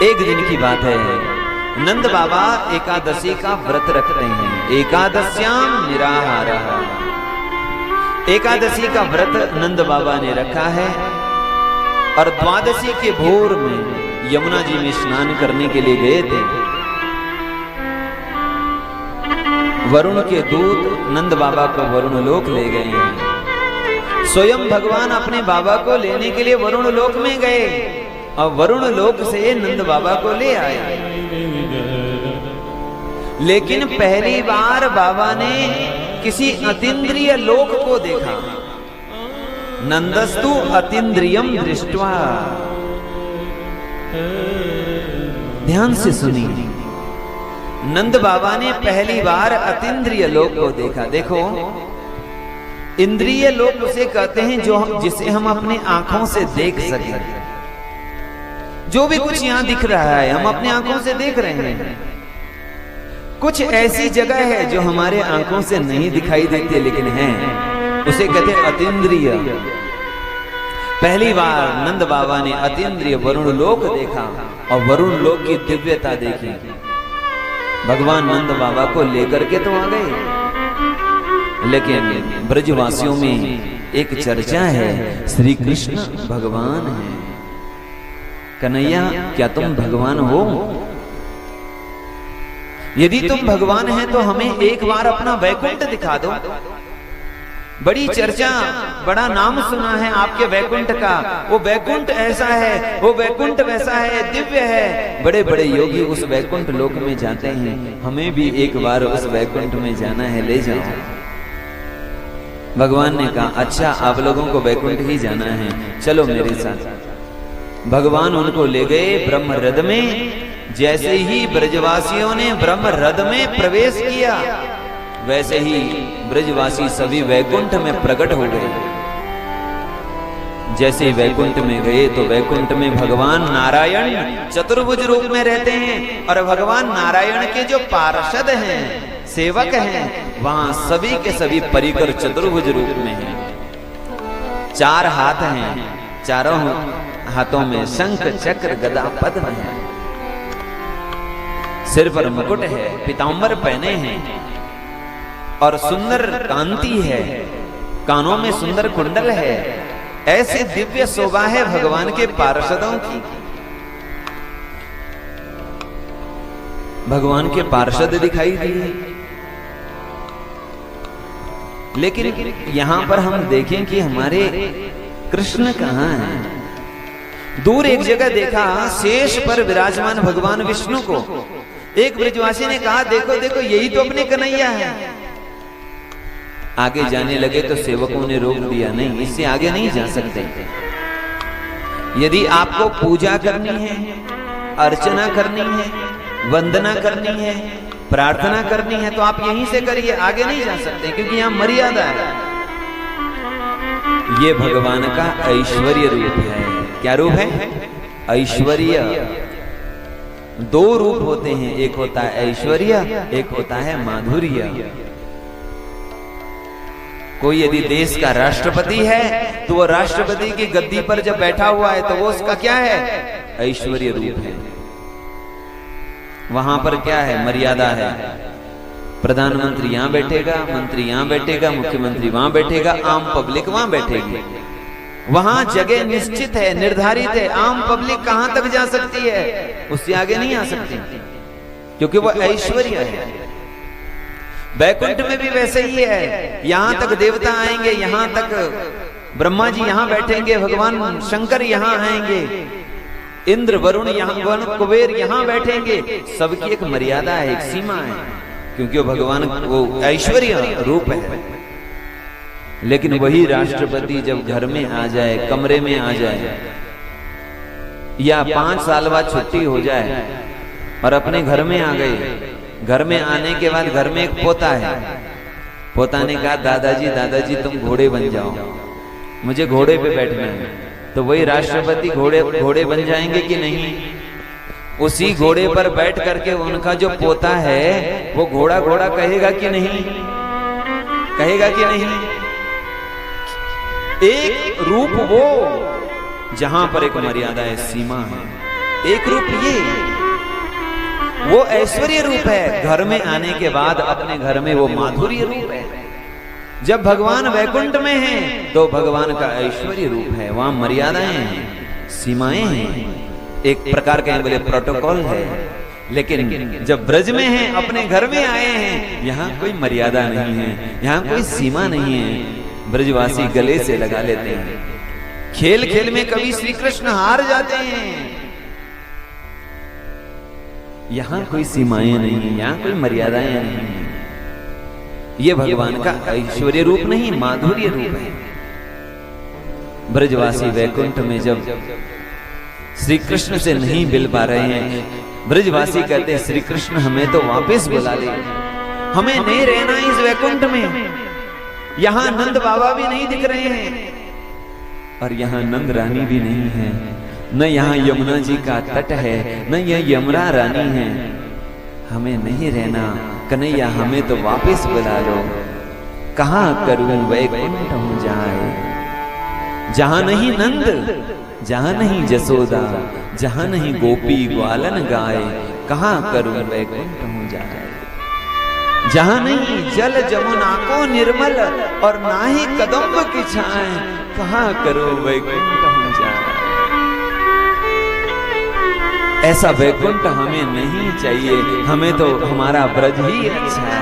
एक दिन की बात है, नंद बाबा एकादशी का व्रत रखते हैं। एकादश्याम निराहारः, एकादशी का व्रत नंद बाबा ने रखा है और द्वादशी के भोर में यमुना जी में स्नान करने के लिए गए थे। वरुण के दूत नंद बाबा को वरुण लोक ले गए हैं। स्वयं भगवान अपने बाबा को लेने के लिए वरुण लोक में गए और वरुण लोक से नंद बाबा को ले आए। लेकिन पहली बार बाबा ने किसी अतीन्द्रिय लोक को देखा। नंदस्तु अतीन्द्रियम दृष्ट्वा, ध्यान से सुनिए, नंद बाबा ने पहली बार अतीन्द्रिय लोक को देखा। देखो, इंद्रिय लोक उसे कहते हैं जिसे हम अपने आंखों से देख सके। जो भी कुछ यहां दिख रहा है हम अपने आंखों से देख रहे हैं। कुछ ऐसी जगह है जो हमारे आंखों से नहीं दिखाई देती लेकिन है, उसे कहते हैं अतीन्द्रिय। पहली बार नंद बाबा ने अतीन्द्रिय वरुण लोक देखा और वरुण लोक की दिव्यता देखी। भगवान नंद बाबा को लेकर के तो आ गए, लेकिन ब्रजवासियों में एक चर्चा है, श्री कृष्ण भगवान है। कन्हैया, क्या तुम भगवान हो? यदि तुम भगवान हैं तो हमें एक बार अपना वैकुंठ दिखा दो। बड़ी चर्चा, बड़ा नाम सुना है आपके वैकुंठ का। वो वैकुंठ ऐसा है, वो वैकुंठ वैसा है, दिव्य है। बड़े बड़े योगी उस वैकुंठ लोक में जाते हैं, हमें भी एक बार उस वैकुंठ में जाना है, ले जाओ। भगवान ने कहा, अच्छा आप लोगों को वैकुंठ ही जाना है, चलो मेरे साथ। भगवान उनको ले गए ब्रह्म रथ में। जैसे ही ब्रजवासियों ने ब्रह्म रथ में प्रवेश किया, वैसे ही ब्रजवासी सभी वैकुंठ में प्रकट हो गए। जैसे ही वैकुंठ में गए तो वैकुंठ में भगवान नारायण चतुर्भुज रूप में रहते हैं और भगवान नारायण के जो पार्षद हैं, सेवक हैं, वहां सभी के सभी परिकर चतुर्भुज रूप में हैं। 4 हाथ हैं, चारों हाथों में शंख चक्र गदा पद्म है। सिर पर मुकुट है, पीतांबर पहने हैं और सुंदर कांति है, कानों में सुंदर कुंडल है। ऐसी दिव्य शोभा है भगवान के पार्षदों की। भगवान के पार्षद दिखाई दिए। लेकिन यहां पर हम देखें कि हमारे कृष्ण कहां हैं। दूर एक जगह देखा शेष पर विराजमान भगवान विष्णु को। एक ब्रजवासी ने कहा, देखो देखो यही तो अपने कन्हैया है। आगे जाने लगे तो सेवकों ने रोक दिया, नहीं इससे आगे नहीं जा सकते। यदि आपको पूजा करनी है, अर्चना करनी है, वंदना करनी है, प्रार्थना करनी है तो आप यहीं से करिए, आगे नहीं जा सकते क्योंकि यहां मर्यादा है। ये भगवान का ऐश्वर्य रूप है। क्या रूप है? ऐश्वर्य। 2 रूप होते हैं, एक होता है ऐश्वर्य, एक होता है माधुर्य। कोई यदि देश का राष्ट्रपति है तो वो राष्ट्रपति की गद्दी पर जब बैठा हुआ है तो वो उसका क्या है? ऐश्वर्य रूप है। वहां पर क्या है? मर्यादा है। प्रधानमंत्री यहां बैठेगा, मंत्री यहां बैठेगा, मुख्यमंत्री वहां बैठेगा, आम पब्लिक वहां बैठेगी। वहां जगह निश्चित है, निर्धारित है। आम पब्लिक कहां तक जा सकती है, उससे आगे नहीं आ सकती क्योंकि वो ऐश्वर्य है। वैकुंठ में भी वैसे ही है। यहां तक देवता आएंगे, यहां तक ब्रह्मा जी यहां बैठेंगे, भगवान शंकर यहां आएंगे, इंद्र वरुण यहां, वरुण कुबेर यहां बैठेंगे। सबकी एक मर्यादा है, एक सीमा है, क्योंकि वो भगवान वो ऐश्वर्य रूप है। लेकिन वही राष्ट्रपति जब घर में आ जाए, कमरे में आ जाए, या 5 साल बाद छुट्टी हो जाए और अपने घर में आ गए, घर में आने के बाद घर में एक पोता है। पोता ने कहा, दादाजी तुम घोड़े बन जाओ, मुझे घोड़े पे बैठना है। तो वही राष्ट्रपति घोड़े बन जाएंगे कि नहीं? उसी घोड़े पर बैठ करके उनका जो पोता है वो घोड़ा घोड़ा कहेगा कि नहीं? कहेगा कि नहीं? एक रूप वो जहां पर एक मर्यादा है, सीमा है। एक रूप ये, वो ऐश्वर्य रूप है। घर में आने के बाद अपने घर में वो माधुर्य रूप है। जब भगवान वैकुंठ में हैं तो भगवान का ऐश्वर्य रूप है, वहां मर्यादाएं हैं, सीमाएं हैं, एक प्रकार के बोले प्रोटोकॉल है। लेकिन जब ब्रज में हैं, अपने घर में आए हैं, यहाँ कोई मर्यादा नहीं है, यहाँ कोई सीमा नहीं है। ब्रजवासी गले से लगा लेते हैं। खेल खेल में कभी श्री कृष्ण हार जाते हैं। यहाँ कोई सीमाएं नहीं है, यहाँ कोई मर्यादाएं नहीं है। ये भगवान का ऐश्वर्य रूप नहीं, माधुर्य रूप है। ब्रजवासी वैकुंठ में जब श्री कृष्ण से नहीं मिल पा रहे हैं, ब्रजवासी कहते हैं श्री कृष्ण हमें तो वापस बुला ले, हमें नहीं रहना इस वैकुंठ में। यहाँ नंद बाबा भी नहीं दिख रहे हैं और यहाँ नंद रानी भी नहीं है, न यहाँ यमुना जी का तट है, न यह यमुना रानी है। हमें नहीं रहना कन्हैया, हमें तो वापस बुला लो। कहाँ करूं वैकुंठ हो जाए, जहां नहीं नंद, जहां नहीं जसोदा, जहां नहीं गोपी ग्वालन गाए। कहाँ करूं वैकुंठ हो जाए, जहां नहीं जल जमुना को निर्मल और ना ही कदम्ब की छाए। कहाँ करो वैकुंठ हो जाए। ऐसा वैकुंठ हमें नहीं चाहिए, हमें तो हमारा ब्रज ही अच्छा है।